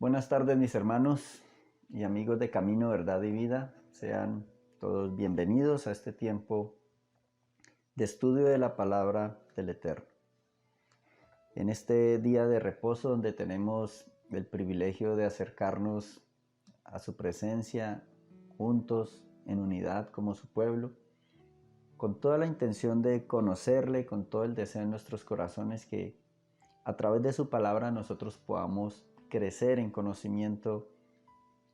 Buenas tardes, mis hermanos y amigos de Camino, Verdad y Vida. Sean todos bienvenidos a este tiempo de estudio de la palabra del Eterno. En este día de reposo donde tenemos el privilegio de acercarnos a su presencia juntos en unidad como su pueblo, con toda la intención de conocerle, con todo el deseo en nuestros corazones que a través de su palabra nosotros podamos crecer en conocimiento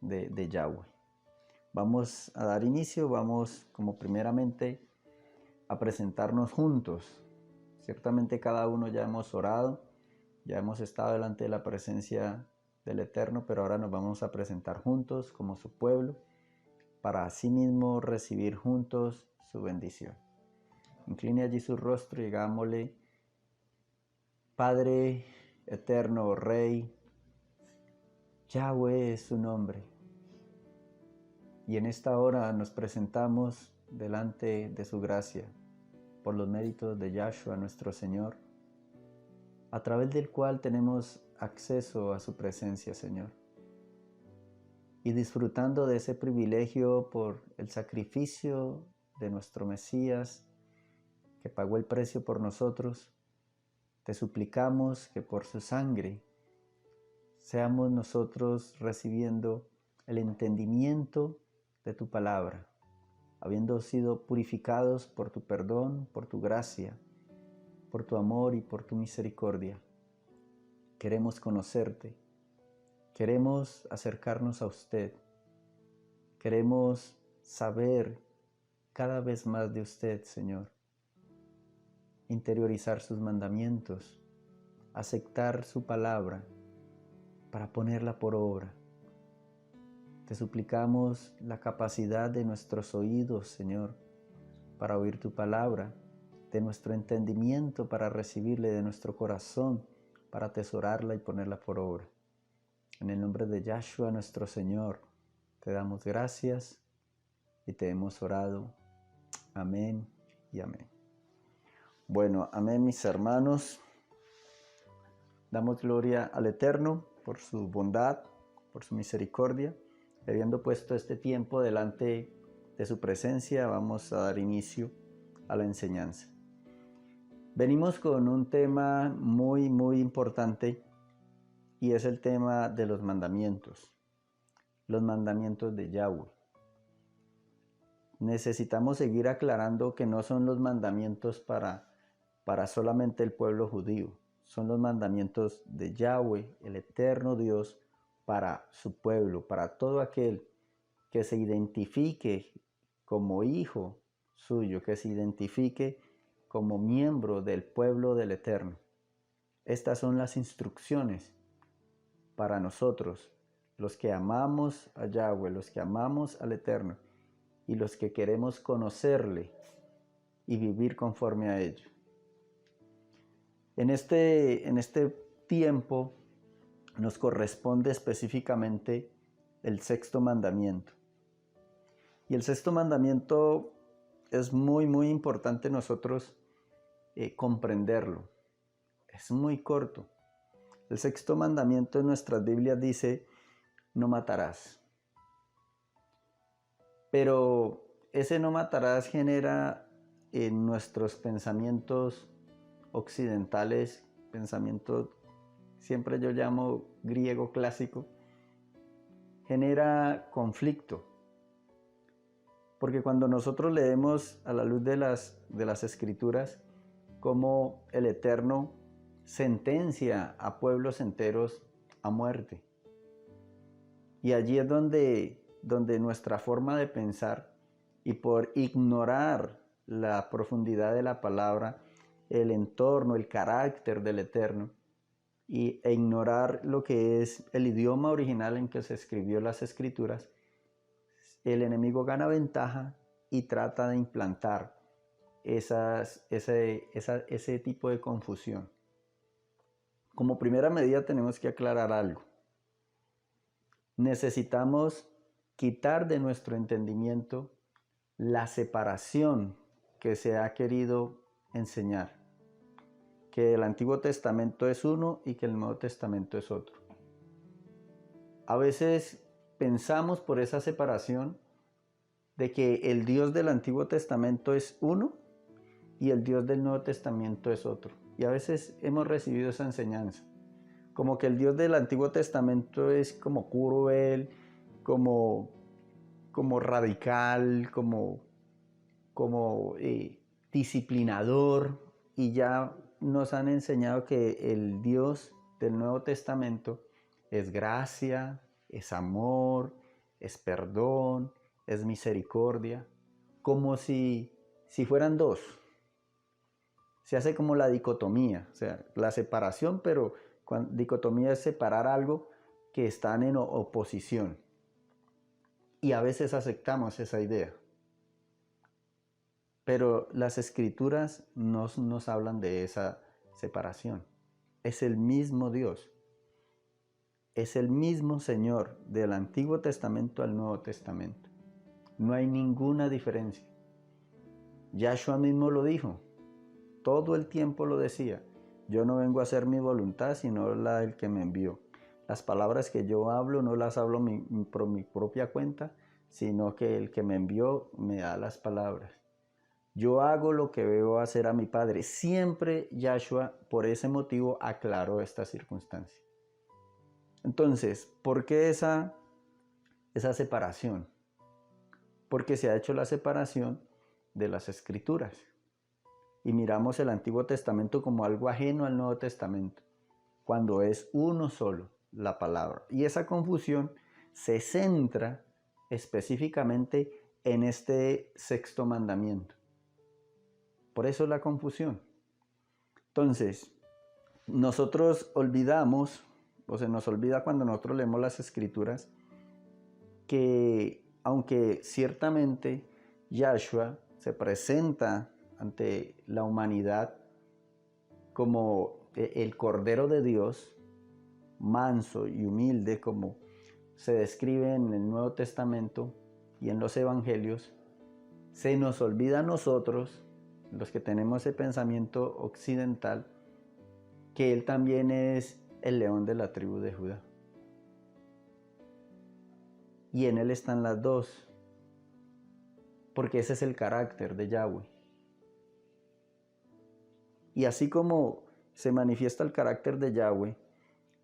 de Yahweh. Vamos a dar inicio, vamos como primeramente a presentarnos juntos. Ciertamente cada uno ya hemos orado, ya hemos estado delante de la presencia del Eterno, pero ahora nos vamos a presentar juntos como su pueblo para asimismo recibir juntos su bendición. Incline allí su rostro y digámosle: Padre eterno, Rey, Yahweh es su nombre. Y en esta hora nos presentamos delante de su gracia por los méritos de Yahshua nuestro Señor, a través del cual tenemos acceso a su presencia, Señor. Y disfrutando de ese privilegio por el sacrificio de nuestro Mesías, que pagó el precio por nosotros, te suplicamos que por su sangre seamos nosotros recibiendo el entendimiento de tu palabra, habiendo sido purificados por tu perdón, por tu gracia, por tu amor y por tu misericordia. Queremos conocerte, queremos acercarnos a usted, queremos saber cada vez más de usted, Señor, interiorizar sus mandamientos, aceptar su palabra para ponerla por obra. Te suplicamos la capacidad de nuestros oídos, Señor, para oír tu palabra, de nuestro entendimiento para recibirle, de nuestro corazón para atesorarla y ponerla por obra. En el nombre de Yahshua nuestro Señor, te damos gracias y te hemos orado. Amén y amén. Bueno, amén, mis hermanos. Damos gloria al Eterno por su bondad, por su misericordia. Habiendo puesto este tiempo delante de su presencia, vamos a dar inicio a la enseñanza. Venimos con un tema muy importante y es el tema de los mandamientos de Yahweh. Necesitamos seguir aclarando que no son los mandamientos para solamente el pueblo judío, son los mandamientos de Yahweh, el eterno Dios, para su pueblo, para todo aquel que se identifique como hijo suyo, que se identifique como miembro del pueblo del Eterno. Estas son las instrucciones para nosotros, los que amamos a Yahweh, los que amamos al Eterno y los que queremos conocerle y vivir conforme a ello. En este tiempo nos corresponde específicamente el sexto mandamiento. Y el sexto mandamiento es muy importante nosotros comprenderlo. Es muy corto. El sexto mandamiento en nuestras Biblias dice: no matarás. Pero ese no matarás genera en nuestros pensamientos occidentales, pensamiento siempre yo llamo griego clásico, genera conflicto. Porque cuando nosotros leemos a la luz de las Escrituras cómo el Eterno sentencia a pueblos enteros a muerte. Y allí es donde nuestra forma de pensar, y por ignorar la profundidad de la palabra, el entorno, el carácter del Eterno, e ignorar lo que es el idioma original en que se escribió las Escrituras, el enemigo gana ventaja y trata de implantar ese tipo de confusión. Como primera medida tenemos que aclarar algo. Necesitamos quitar de nuestro entendimiento la separación que se ha querido enseñar, que el Antiguo Testamento es uno y que el Nuevo Testamento es otro. A veces pensamos por esa separación de que el Dios del Antiguo Testamento es uno y el Dios del Nuevo Testamento es otro. Y a veces hemos recibido esa enseñanza, como que el Dios del Antiguo Testamento es como cruel, como, como radical, como disciplinador, y ya nos han enseñado que el Dios del Nuevo Testamento es gracia, es amor, es perdón, es misericordia, como si fueran dos. Se hace como la dicotomía, o sea, la separación, pero dicotomía es separar algo que están en oposición. Y a veces aceptamos esa idea. Pero las escrituras no nos hablan de esa separación. Es el mismo Dios. Es el mismo Señor del Antiguo Testamento al Nuevo Testamento. No hay ninguna diferencia. Yahshua mismo lo dijo. Todo el tiempo lo decía. Yo no vengo a hacer mi voluntad, sino la del que me envió. Las palabras que yo hablo no las hablo por mi propia cuenta, sino que el que me envió me da las palabras. Yo hago lo que veo hacer a mi Padre. Siempre Yahshua, por ese motivo, aclaró esta circunstancia. Entonces, ¿por qué esa separación? Porque se ha hecho la separación de las Escrituras. Y miramos el Antiguo Testamento como algo ajeno al Nuevo Testamento, cuando es uno solo la palabra. Y esa confusión se centra específicamente en este sexto mandamiento. Por eso la confusión. Entonces, nosotros olvidamos, o se nos olvida cuando nosotros leemos las Escrituras, que aunque ciertamente Yahshua se presenta ante la humanidad como el Cordero de Dios, manso y humilde, como se describe en el Nuevo Testamento y en los Evangelios, se nos olvida a nosotros, los que tenemos ese pensamiento occidental, que Él también es el león de la tribu de Judá. Y en Él están las dos, porque ese es el carácter de Yahweh. Y así como se manifiesta el carácter de Yahweh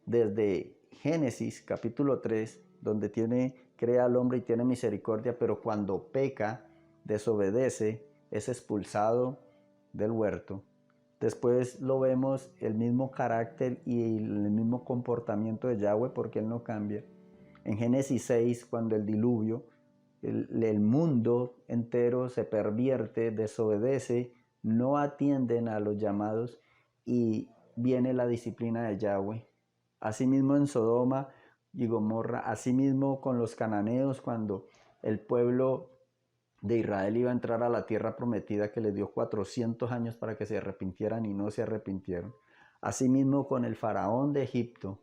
desde Génesis capítulo 3, donde crea al hombre y tiene misericordia, pero cuando peca, desobedece, es expulsado del huerto. Después lo vemos el mismo carácter y el mismo comportamiento de Yahweh, porque Él no cambia. En Génesis 6, cuando el diluvio, el mundo entero se pervierte, desobedece, no atienden a los llamados y viene la disciplina de Yahweh. Asimismo en Sodoma y Gomorra, asimismo con los cananeos, cuando el pueblo de Israel iba a entrar a la tierra prometida, que les dio 400 años para que se arrepintieran y no se arrepintieron. Asimismo con el faraón de Egipto,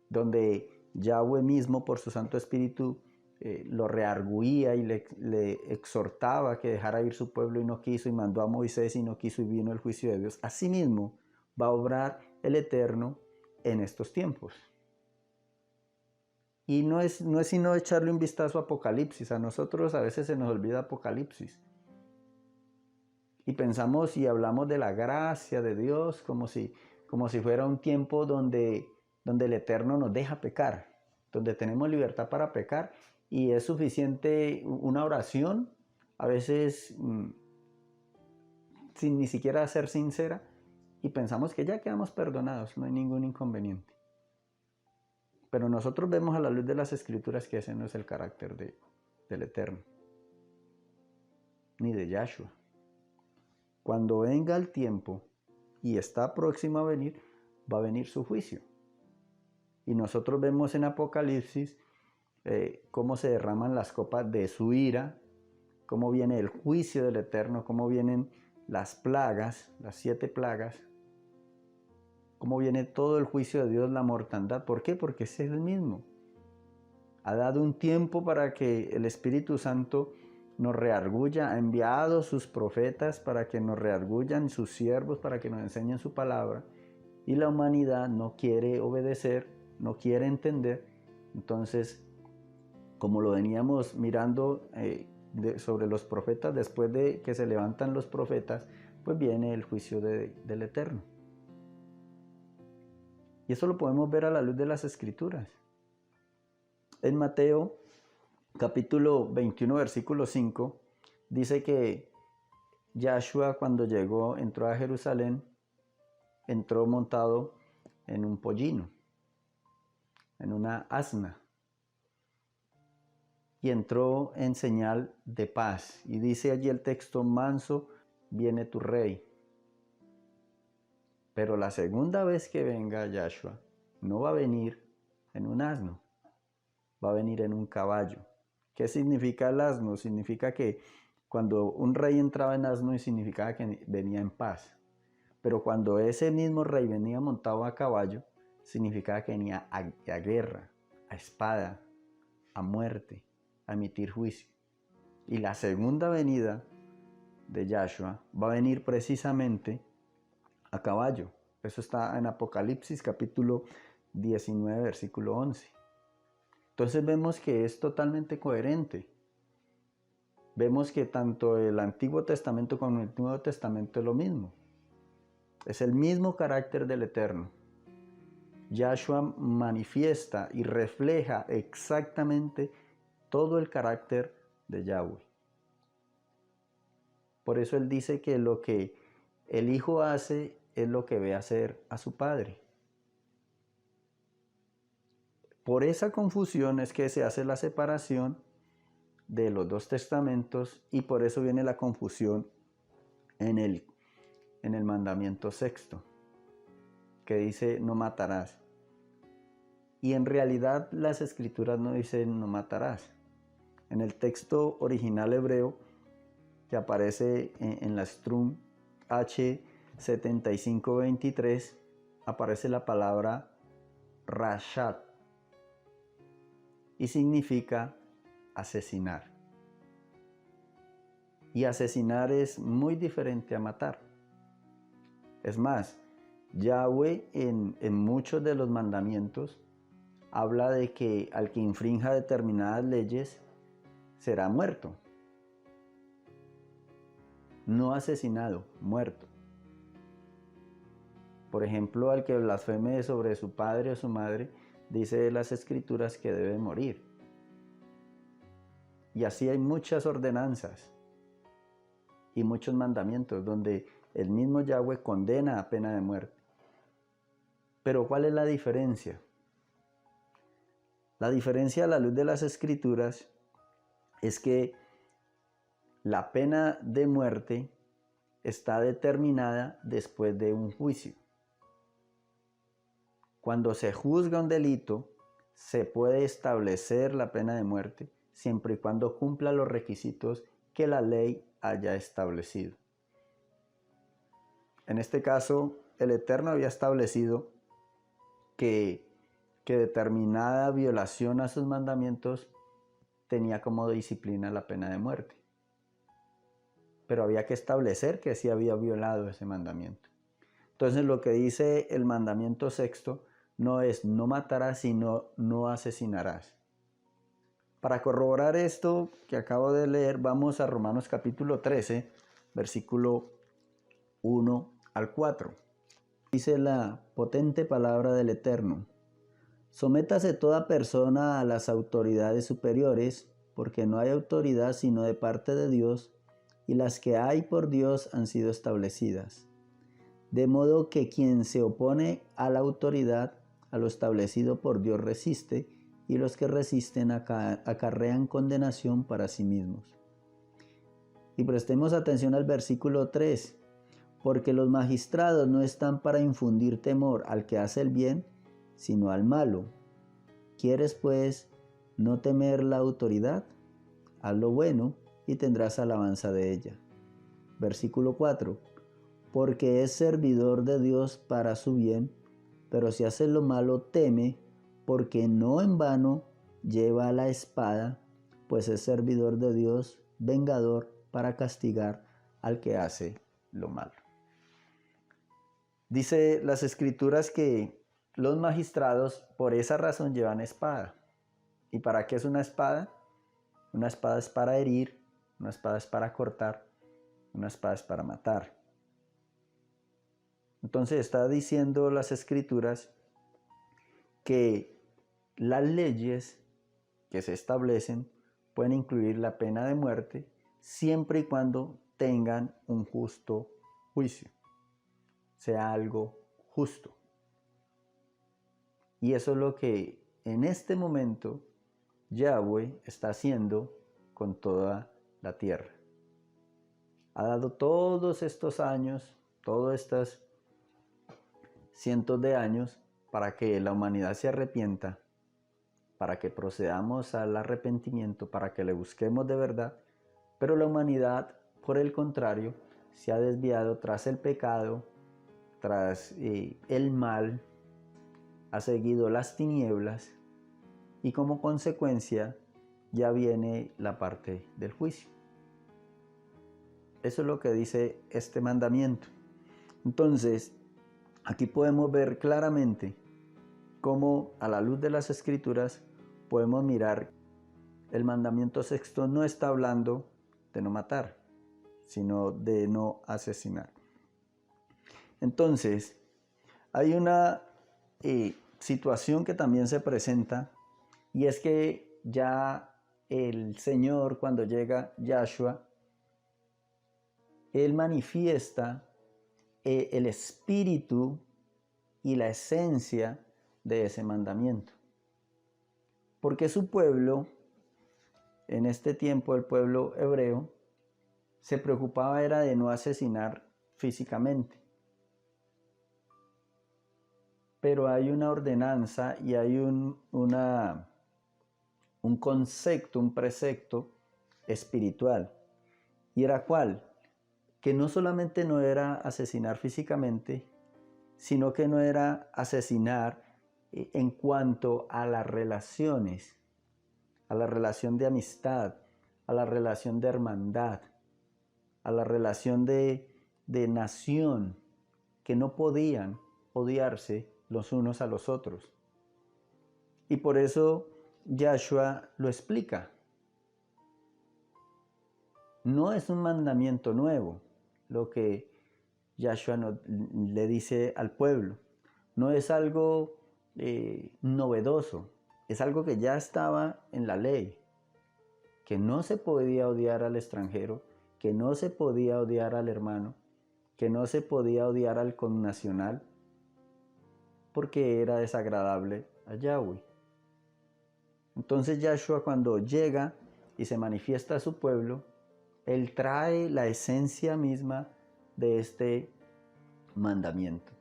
donde Yahweh mismo por su Santo Espíritu lo reargüía y le exhortaba que dejara ir su pueblo y no quiso, y mandó a Moisés y no quiso, y vino el juicio de Dios. Asimismo va a obrar el Eterno en estos tiempos. Y no es sino echarle un vistazo a Apocalipsis. A nosotros a veces se nos olvida Apocalipsis. Y pensamos y hablamos de la gracia de Dios como si fuera un tiempo donde el Eterno nos deja pecar, donde tenemos libertad para pecar y es suficiente una oración, a veces sin ni siquiera ser sincera, y pensamos que ya quedamos perdonados, no hay ningún inconveniente. Pero nosotros vemos a la luz de las Escrituras que ese no es el carácter del Eterno, ni de Yahshua. Cuando venga el tiempo y está próximo a venir, va a venir su juicio. Y nosotros vemos en Apocalipsis cómo se derraman las copas de su ira, cómo viene el juicio del Eterno, cómo vienen las plagas, las 7 plagas, cómo viene todo el juicio de Dios, la mortandad. ¿Por qué? Porque ese es el mismo. Ha dado un tiempo para que el Espíritu Santo nos reargulla, ha enviado sus profetas para que nos reargullan, sus siervos para que nos enseñen su palabra, y la humanidad no quiere obedecer, no quiere entender, Entonces, como lo veníamos mirando sobre los profetas, después de que se levantan los profetas, pues viene el juicio del Eterno. Y eso lo podemos ver a la luz de las Escrituras. En Mateo capítulo 21, versículo 5, dice que Yahshua cuando entró a Jerusalén, entró montado en un pollino, en una asna, y entró en señal de paz. Y dice allí el texto: manso viene tu rey. Pero la segunda vez que venga Yahshua, no va a venir en un asno, va a venir en un caballo. ¿Qué significa el asno? Significa que cuando un rey entraba en asno, significaba que venía en paz. Pero cuando ese mismo rey venía montado a caballo, significaba que venía a guerra, a espada, a muerte, a emitir juicio. Y la segunda venida de Yahshua va a venir precisamente a caballo. Eso está en Apocalipsis capítulo 19, versículo 11. Entonces vemos que es totalmente coherente. Vemos que tanto el Antiguo Testamento como el Nuevo Testamento es lo mismo. Es el mismo carácter del Eterno. Yahshua manifiesta y refleja exactamente todo el carácter de Yahweh. Por eso él dice que lo que el Hijo hace es lo que ve hacer a su Padre. Por esa confusión es que se hace la separación de los dos testamentos, y por eso viene la confusión en el mandamiento sexto, que dice no matarás. Y en realidad las Escrituras no dicen no matarás. En el texto original hebreo que aparece en la Strong H7523 aparece la palabra rashat y significa asesinar. Y asesinar es muy diferente a matar. Es más, Yahweh en muchos de los mandamientos habla de que al que infrinja determinadas leyes será muerto. No asesinado, muerto. Por ejemplo, al que blasfeme sobre su padre o su madre, dice las Escrituras que debe morir. Y así hay muchas ordenanzas y muchos mandamientos donde el mismo Yahweh condena a pena de muerte. Pero ¿cuál es la diferencia? La diferencia a la luz de las Escrituras es que la pena de muerte está determinada después de un juicio. Cuando se juzga un delito, se puede establecer la pena de muerte siempre y cuando cumpla los requisitos que la ley haya establecido. En este caso, el Eterno había establecido que determinada violación a sus mandamientos tenía como disciplina la pena de muerte. Pero había que establecer que sí había violado ese mandamiento. Entonces lo que dice el mandamiento sexto no es no matarás, sino no asesinarás. Para corroborar esto que acabo de leer, vamos a Romanos capítulo 13, versículo 1 al 4. Dice la potente palabra del Eterno: sométase toda persona a las autoridades superiores, porque no hay autoridad sino de parte de Dios, y las que hay por Dios han sido establecidas. De modo que quien se opone a la autoridad, a lo establecido por Dios resiste, y los que resisten acarrean condenación para sí mismos. Y prestemos atención al versículo 3. Porque los magistrados no están para infundir temor al que hace el bien, sino al malo. ¿Quieres, pues, no temer la autoridad? Haz lo bueno y tendrás alabanza de ella. Versículo 4. Porque es servidor de Dios para su bien, pero si hace lo malo, teme, porque no en vano lleva la espada, pues es servidor de Dios, vengador para castigar al que hace lo malo. Dice las Escrituras que los magistrados por esa razón llevan espada. ¿Y para qué es una espada? Una espada es para herir, una espada es para cortar, una espada es para matar. Entonces está diciendo las Escrituras que las leyes que se establecen pueden incluir la pena de muerte siempre y cuando tengan un justo juicio, sea algo justo. Y eso es lo que en este momento Yahweh está haciendo con toda la tierra. Ha dado todos estos años, todos estos cientos de años, para que la humanidad se arrepienta, para que procedamos al arrepentimiento, para que le busquemos de verdad, pero la humanidad, por el contrario, se ha desviado tras el pecado, tras el mal, ha seguido las tinieblas y como consecuencia ya viene la parte del juicio. Eso es lo que dice este mandamiento. Entonces, aquí podemos ver claramente cómo a la luz de las Escrituras podemos mirar el mandamiento sexto no está hablando de no matar, sino de no asesinar. Entonces, hay una situación que también se presenta y es que ya el Señor, cuando llega Yahshua, Él manifiesta el espíritu y la esencia de ese mandamiento. Porque su pueblo, en este tiempo el pueblo hebreo, se preocupaba era de no asesinar físicamente. Pero hay una ordenanza y hay un concepto, un precepto espiritual. ¿Y era cuál? Que no solamente no era asesinar físicamente, sino que no era asesinar en cuanto a las relaciones, a la relación de amistad, a la relación de hermandad, a la relación de nación, que no podían odiarse los unos a los otros. Y por eso Yahshua lo explica. No es un mandamiento nuevo lo que Yahshua le dice al pueblo. No es algo novedoso, es algo que ya estaba en la ley, que no se podía odiar al extranjero, que no se podía odiar al hermano, que no se podía odiar al connacional, porque era desagradable a Yahweh. Entonces Yahshua, cuando llega y se manifiesta a su pueblo, Él trae la esencia misma de este mandamiento.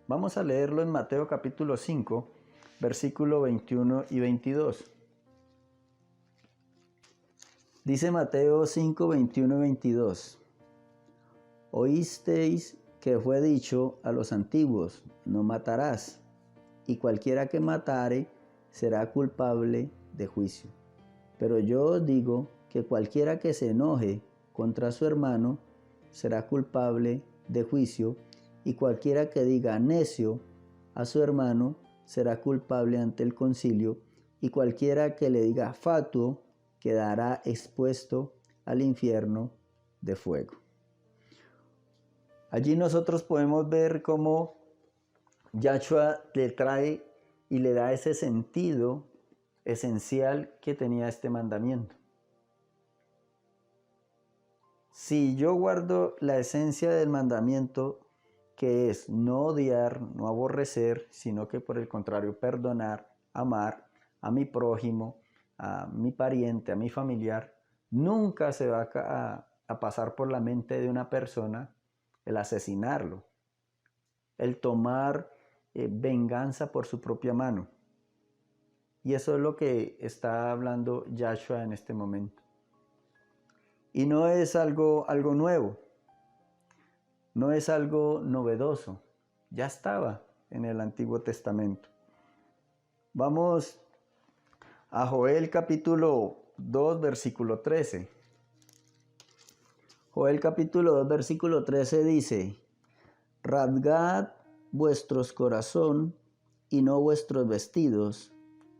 Vamos a leerlo en Mateo capítulo 5, versículo 21 y 22. Dice Mateo 5, 21 y 22. Oísteis que fue dicho a los antiguos, no matarás, y cualquiera que matare será culpable de juicio. Pero yo os digo que cualquiera que se enoje contra su hermano será culpable de juicio, y cualquiera que diga necio a su hermano será culpable ante el concilio, y cualquiera que le diga fatuo quedará expuesto al infierno de fuego. Allí nosotros podemos ver cómo Yahshua le trae y le da ese sentido esencial que tenía este mandamiento. Si yo guardo la esencia del mandamiento, que es no odiar, no aborrecer, sino que por el contrario perdonar, amar a mi prójimo, a mi pariente, a mi familiar, nunca se va a pasar por la mente de una persona el asesinarlo, el tomar venganza por su propia mano. Y eso es lo que está hablando Yahshua en este momento. Y no es algo nuevo, no es algo novedoso, ya estaba en el Antiguo Testamento. Vamos a Joel capítulo 2, versículo 13. Joel capítulo 2, versículo 13 dice: rasgad vuestros corazón y no vuestros vestidos,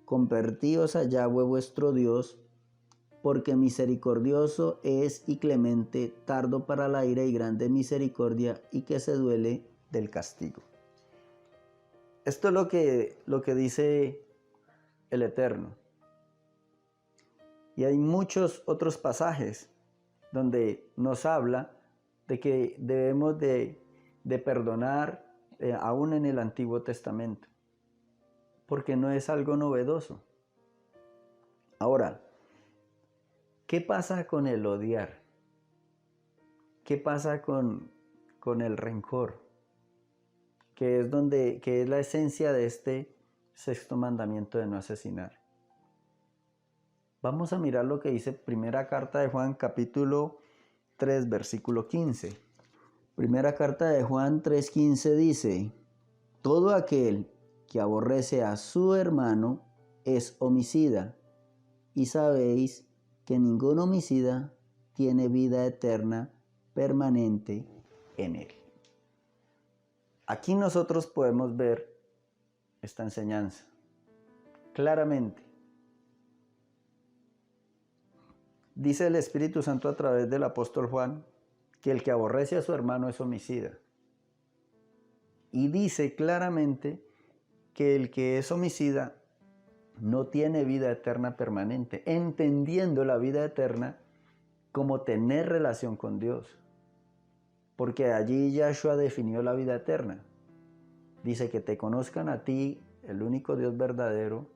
convertíos a Yahweh vuestro Dios, porque misericordioso es y clemente, tardo para la ira y grande misericordia, y que se duele del castigo. Esto es lo que dice el Eterno. Y hay muchos otros pasajes donde nos habla de que debemos de perdonar aún en el Antiguo Testamento, porque no es algo novedoso. Ahora, ¿qué pasa con el odiar? ¿Qué pasa con el rencor? Que es la esencia de este sexto mandamiento de no asesinar. Vamos a mirar lo que dice primera carta de Juan, capítulo 3, versículo 15. Primera carta de Juan 3:15 dice: todo aquel que aborrece a su hermano es homicida, y sabéis que ningún homicida tiene vida eterna permanente en él. Aquí nosotros podemos ver esta enseñanza claramente. Dice el Espíritu Santo a través del apóstol Juan que el que aborrece a su hermano es homicida. Y dice claramente que el que es homicida no tiene vida eterna permanente, entendiendo la vida eterna como tener relación con Dios. Porque allí Yahshua definió la vida eterna. Dice que te conozcan a ti, el único Dios verdadero,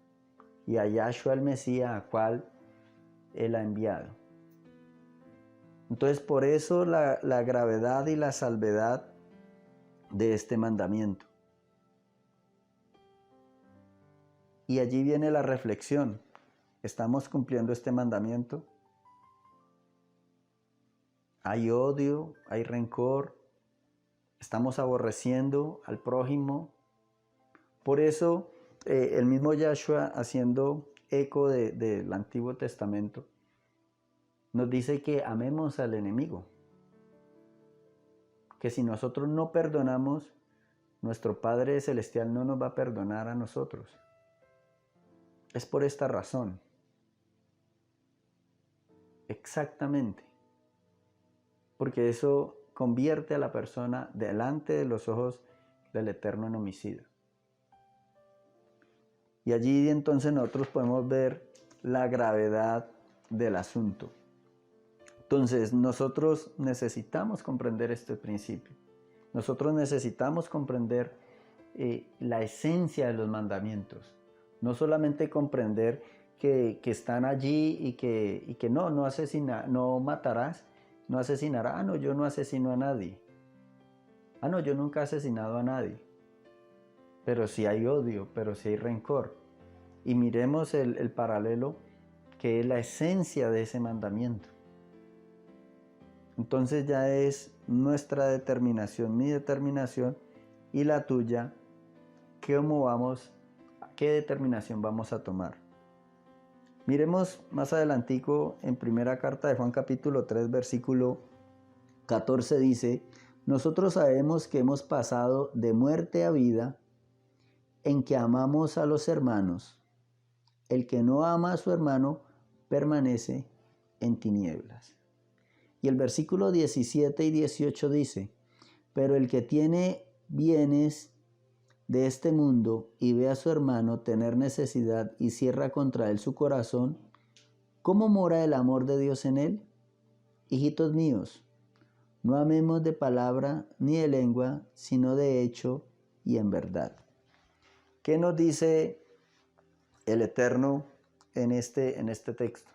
y a Yahshua el Mesías, a cual Él ha enviado. Entonces, por eso la gravedad y la salvedad de este mandamiento. Y allí viene la reflexión. ¿Estamos cumpliendo este mandamiento? ¿Hay odio? ¿Hay rencor? ¿Estamos aborreciendo al prójimo? Por eso, el mismo Yahshua, haciendo eco del Antiguo Testamento, nos dice que amemos al enemigo. Que si nosotros no perdonamos, nuestro Padre Celestial no nos va a perdonar a nosotros. Es por esta razón. Exactamente. Porque eso convierte a la persona delante de los ojos del Eterno en homicida. Y allí entonces nosotros podemos ver la gravedad del asunto. Entonces nosotros necesitamos comprender este principio. Nosotros necesitamos comprender la esencia de los mandamientos. No solamente comprender que están allí y que no matarás, no asesinarás. No, yo no asesino a nadie. No, yo nunca he asesinado a nadie. Pero sí hay odio, pero sí hay rencor. Y miremos el paralelo que es la esencia de ese mandamiento. Entonces ya es nuestra determinación, mi determinación y la tuya, qué determinación vamos a tomar. Miremos más adelantico en primera carta de Juan capítulo 3 versículo 14 dice: nosotros sabemos que hemos pasado de muerte a vida en que amamos a los hermanos. El que no ama a su hermano permanece en tinieblas. Y el versículo 17 y 18 dice: pero el que tiene bienes de este mundo y ve a su hermano tener necesidad y cierra contra él su corazón, ¿cómo mora el amor de Dios en él? Hijitos míos, no amemos de palabra ni de lengua, sino de hecho y en verdad. ¿Qué nos dice el Eterno en este texto?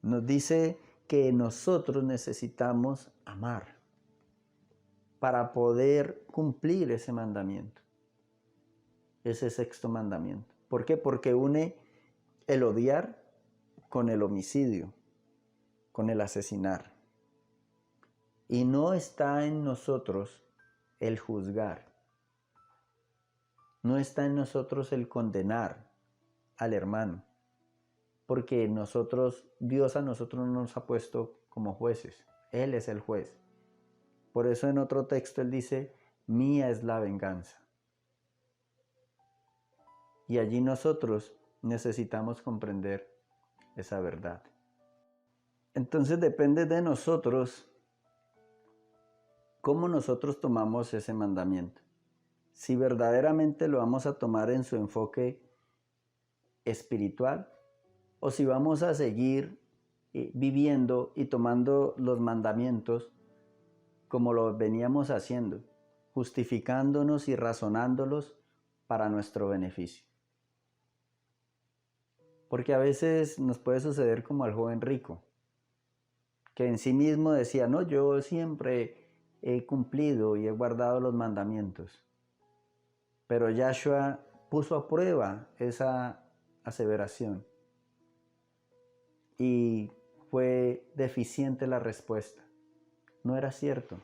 Nos dice que nosotros necesitamos amar para poder cumplir ese mandamiento, ese sexto mandamiento. ¿Por qué? Porque une el odiar con el homicidio, con el asesinar. Y no está en nosotros el juzgar. No está en nosotros el condenar al hermano. Porque Dios a nosotros no nos ha puesto como jueces. Él es el juez. Por eso en otro texto Él dice: mía es la venganza. Y allí nosotros necesitamos comprender esa verdad. Entonces depende de nosotros cómo nosotros tomamos ese mandamiento. Si verdaderamente lo vamos a tomar en su enfoque espiritual o si vamos a seguir viviendo y tomando los mandamientos como lo veníamos haciendo, justificándonos y razonándolos para nuestro beneficio. Porque a veces nos puede suceder como al joven rico, que en sí mismo decía, no, yo siempre he cumplido y he guardado los mandamientos. Pero Yahshua puso a prueba esa aseveración y fue deficiente la respuesta. No era cierto.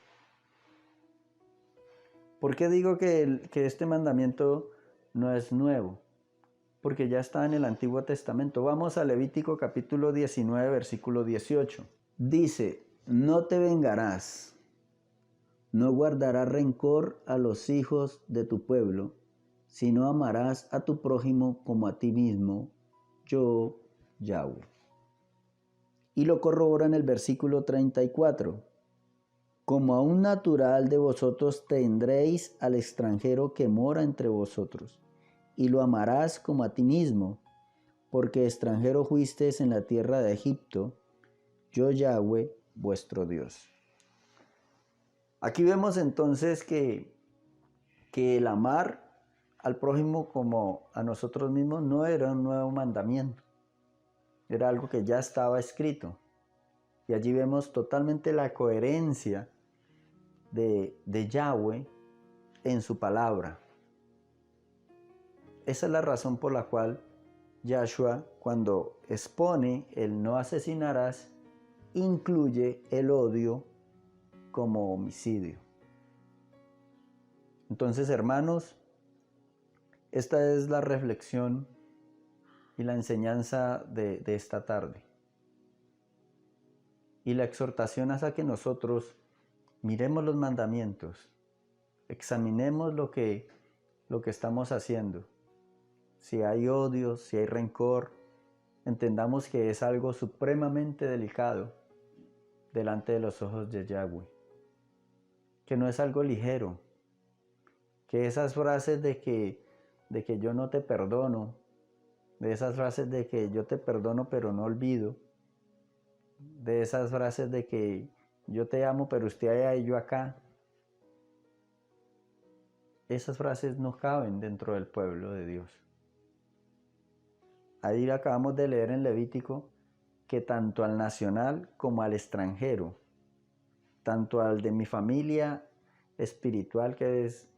¿Por qué digo que este mandamiento no es nuevo? Porque ya está en el Antiguo Testamento. Vamos a Levítico capítulo 19, versículo 18. Dice, no te vengarás, no guardarás rencor a los hijos de tu pueblo, sino amarás a tu prójimo como a ti mismo, yo, Yahweh. Y lo corrobora en el versículo 34. Como a un natural de vosotros tendréis al extranjero que mora entre vosotros, y lo amarás como a ti mismo, porque extranjero fuisteis en la tierra de Egipto, yo Yahweh, vuestro Dios. Aquí vemos entonces que el amar al prójimo como a nosotros mismos no era un nuevo mandamiento, era algo que ya estaba escrito. Y allí vemos totalmente la coherencia de Yahweh en su palabra. Esa es la razón por la cual Yahshua, cuando expone el no asesinarás, incluye el odio como homicidio. Entonces, hermanos, esta es la reflexión y la enseñanza de esta tarde. Y la exhortación es a que nosotros miremos los mandamientos, examinemos lo que estamos haciendo. Si hay odio, si hay rencor, entendamos que es algo supremamente delicado delante de los ojos de Yahweh. Que no es algo ligero. Que esas frases de que yo no te perdono, de esas frases de que yo te perdono pero no olvido, de esas frases de que yo te amo pero usted allá y yo acá, esas frases no caben dentro del pueblo de Dios. Ahí acabamos de leer en Levítico que tanto al nacional como al extranjero, tanto al de mi familia espiritual, que es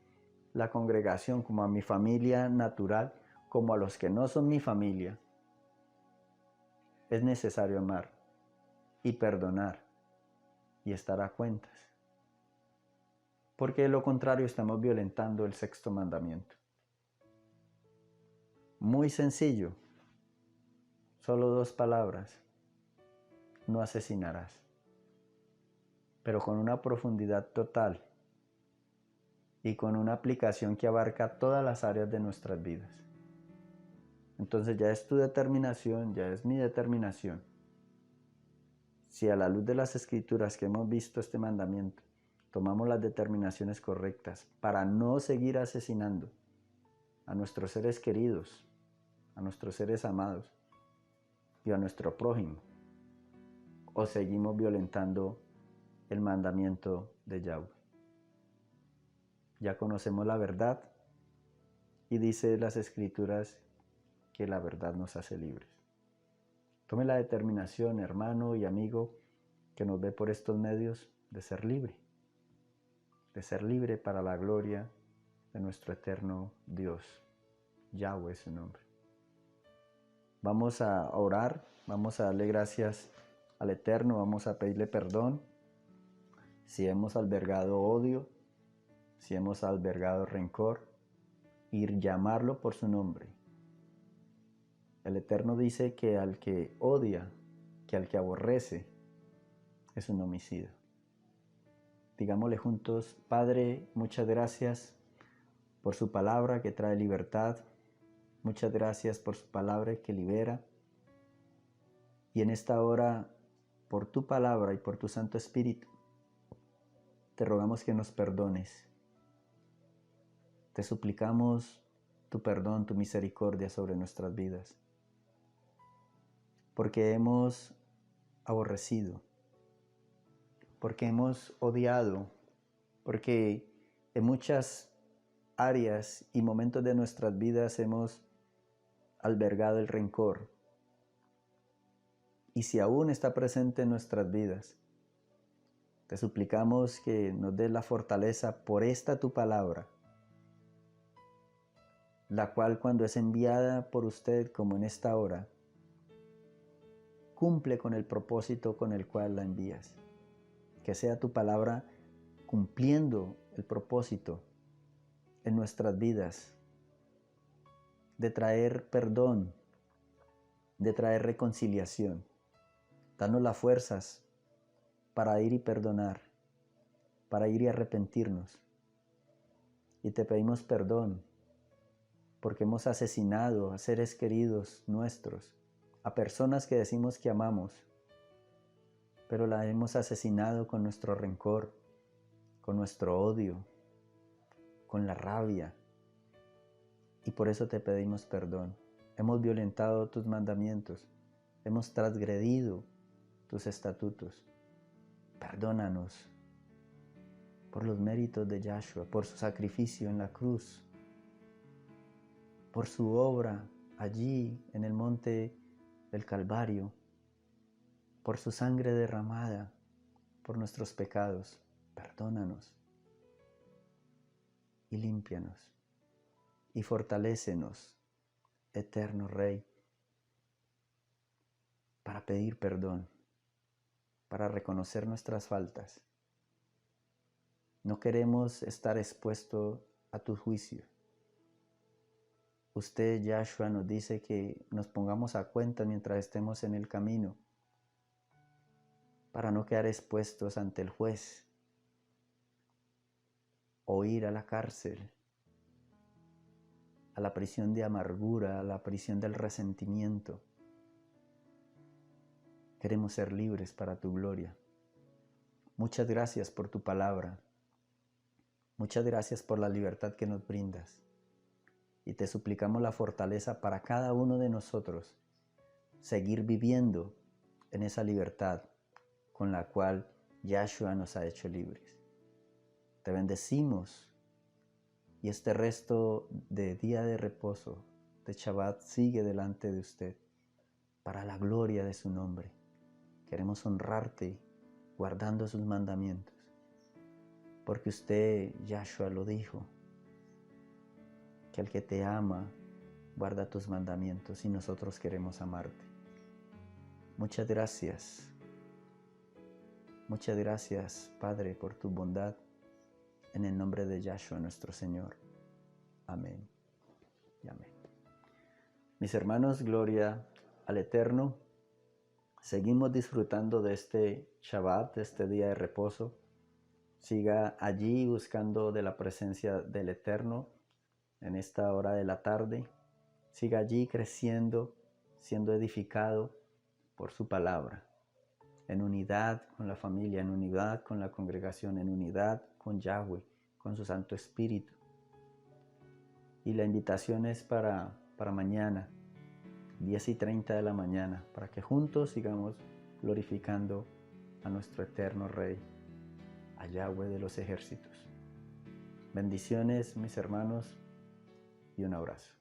la congregación, como a mi familia natural, como a los que no son mi familia, es necesario amar y perdonar y estar a cuentas. Porque de lo contrario estamos violentando el sexto mandamiento. Muy sencillo, solo 2 palabras: no asesinarás, pero con una profundidad total y con una aplicación que abarca todas las áreas de nuestras vidas. Entonces ya es tu determinación, ya es mi determinación. Si a la luz de las escrituras que hemos visto este mandamiento, tomamos las determinaciones correctas para no seguir asesinando a nuestros seres queridos, a nuestros seres amados y a nuestro prójimo, o seguimos violentando el mandamiento de Yahweh. Ya conocemos la verdad y dice las escrituras que la verdad nos hace libres. Tome la determinación, hermano y amigo que nos ve por estos medios, de ser libre para la gloria de nuestro eterno Dios. Yahweh es su nombre. Vamos a orar, vamos a darle gracias al Eterno, vamos a pedirle perdón si hemos albergado odio, si hemos albergado rencor, y llamarlo por su nombre. El Eterno dice que al que odia, que al que aborrece, es un homicida. Digámosle juntos: Padre, muchas gracias por su palabra que trae libertad. Muchas gracias por su palabra que libera. Y en esta hora, por tu palabra y por tu Santo Espíritu, te rogamos que nos perdones. Te suplicamos tu perdón, tu misericordia sobre nuestras vidas. Porque hemos aborrecido, porque hemos odiado, porque en muchas áreas y momentos de nuestras vidas hemos albergado el rencor. Y si aún está presente en nuestras vidas, te suplicamos que nos des la fortaleza por esta tu palabra, la cual cuando es enviada por usted como en esta hora, cumple con el propósito con el cual la envías. Que sea tu palabra cumpliendo el propósito en nuestras vidas, de traer perdón, de traer reconciliación. Danos las fuerzas para ir y perdonar, para ir y arrepentirnos. Y te pedimos perdón porque hemos asesinado a seres queridos nuestros, a personas que decimos que amamos, pero la hemos asesinado con nuestro rencor, con nuestro odio, con la rabia. Y por eso te pedimos perdón. Hemos violentado tus mandamientos, hemos transgredido tus estatutos. Perdónanos por los méritos de Yahshua, por su sacrificio en la cruz, por su obra allí en el monte del Calvario, por su sangre derramada por nuestros pecados. Perdónanos y límpianos y fortalécenos, eterno Rey, para pedir perdón, para reconocer nuestras faltas. No queremos estar expuestos a tu juicio. Usted, Yahshua, nos dice que nos pongamos a cuenta mientras estemos en el camino, para no quedar expuestos ante el juez o ir a la cárcel, a la prisión de amargura, a la prisión del resentimiento. Queremos ser libres para tu gloria. Muchas gracias por tu palabra. Muchas gracias por la libertad que nos brindas. Y te suplicamos la fortaleza para cada uno de nosotros seguir viviendo en esa libertad con la cual Yahshua nos ha hecho libres. Te bendecimos y este resto de día de reposo, de Shabbat, sigue delante de usted para la gloria de su nombre. Queremos honrarte guardando sus mandamientos, porque usted, Yahshua, lo dijo, que el que te ama guarda tus mandamientos y nosotros queremos amarte. Muchas gracias. Muchas gracias, Padre, por tu bondad. En el nombre de Yahshua, nuestro Señor. Amén y amén. Mis hermanos, gloria al Eterno. Seguimos disfrutando de este Shabbat, de este día de reposo. Siga allí buscando de la presencia del Eterno en esta hora de la tarde. Siga allí creciendo, siendo edificado por su palabra. En unidad con la familia, en unidad con la congregación, en unidad con Yahweh, con su Santo Espíritu. Y la invitación es para mañana, 10:30 de la mañana, para que juntos sigamos glorificando a nuestro eterno Rey, a Yahweh de los ejércitos. Bendiciones, mis hermanos, y un abrazo.